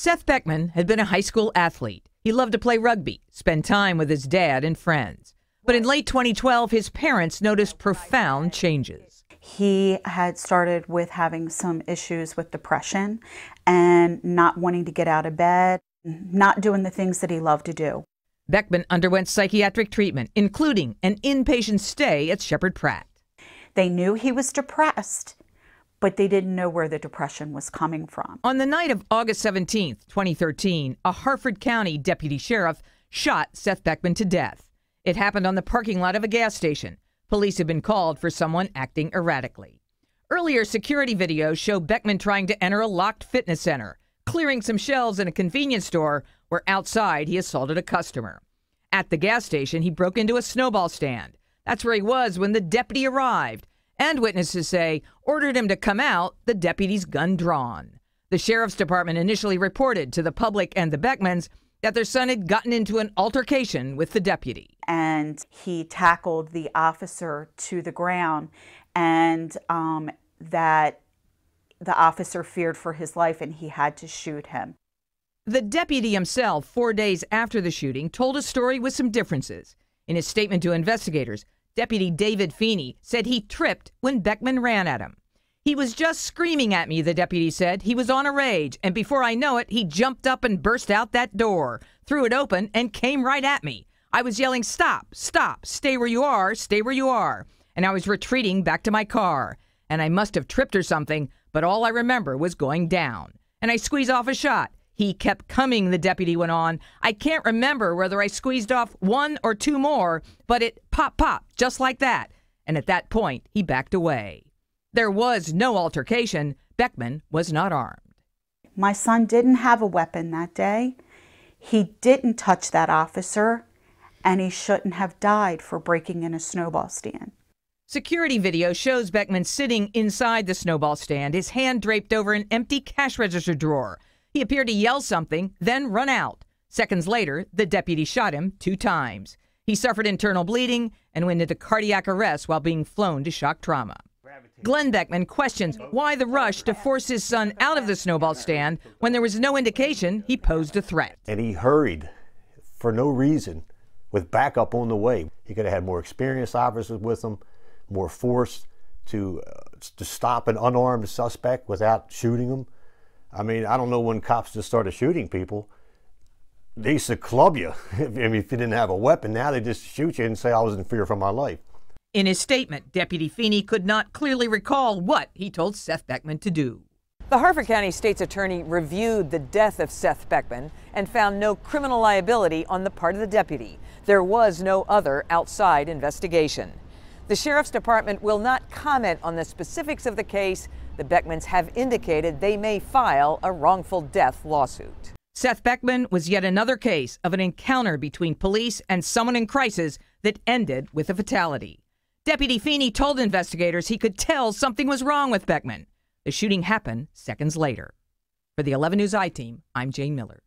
Seth Beckman had been a high school athlete. He loved to play rugby, spend time with his dad and friends. But in late 2012, his parents noticed profound changes. He had started with having some issues with depression and not wanting to get out of bed, not doing the things that he loved to do. Beckman underwent psychiatric treatment, including an inpatient stay at Sheppard Pratt. They knew he was depressed, but they didn't know where the depression was coming from. On the night of August 17, 2013, a Harford County deputy sheriff shot Seth Beckman to death. It happened on the parking lot of a gas station. Police had been called for someone acting erratically. Earlier security videos show Beckman trying to enter a locked fitness center, clearing some shelves in a convenience store where outside he assaulted a customer. At the gas station, he broke into a snowball stand. That's where he was when the deputy arrived. And witnesses say ordered him to come out, the deputy's gun drawn. The sheriff's department initially reported to the public and the Beckmans that their son had gotten into an altercation with the deputy. And he tackled the officer to the ground, and that the officer feared for his life and he had to shoot him. The deputy himself, 4 days after the shooting, told a story with some differences. In his statement to investigators, Deputy David Feeney said he tripped when Beckman ran at him. He was just screaming at me, the deputy said. He was on a rage, and before I know it, he jumped up and burst out that door, threw it open, and came right at me. I was yelling, "Stop, stop, stay where you are, stay where you are." And I was retreating back to my car. And I must have tripped or something, but all I remember was going down. And I squeezed off a shot. He kept coming, the deputy went on. I can't remember whether I squeezed off one or two more, but it pop, pop, just like that. And at that point, he backed away. There was no altercation. Beckman was not armed. My son didn't have a weapon that day. He didn't touch that officer, and he shouldn't have died for breaking in a snowball stand. Security video shows Beckman sitting inside the snowball stand, his hand draped over an empty cash register drawer. He appeared to yell something, then run out. Seconds later, the deputy shot him 2 times. He suffered internal bleeding and went into cardiac arrest while being flown to shock trauma. Glenn Beckman questions why the rush to force his son out of the snowball stand when there was no indication he posed a threat. And he hurried for no reason with backup on the way. He could have had more experienced officers with him, more force to stop an unarmed suspect without shooting him. I mean, I don't know when cops just started shooting people. They used to club you if you didn't have a weapon. Now they just shoot you and say, I was in fear for my life. In his statement, Deputy Feeney could not clearly recall what he told Seth Beckman to do. The Harford County State's Attorney reviewed the death of Seth Beckman and found no criminal liability on the part of the deputy. There was no other outside investigation. The Sheriff's Department will not comment on the specifics of the case. The Beckmans have indicated they may file a wrongful death lawsuit. Seth Beckman was yet another case of an encounter between police and someone in crisis that ended with a fatality. Deputy Feeney told investigators he could tell something was wrong with Beckman. The shooting happened seconds later. For the 11 News I-Team, I'm Jane Miller.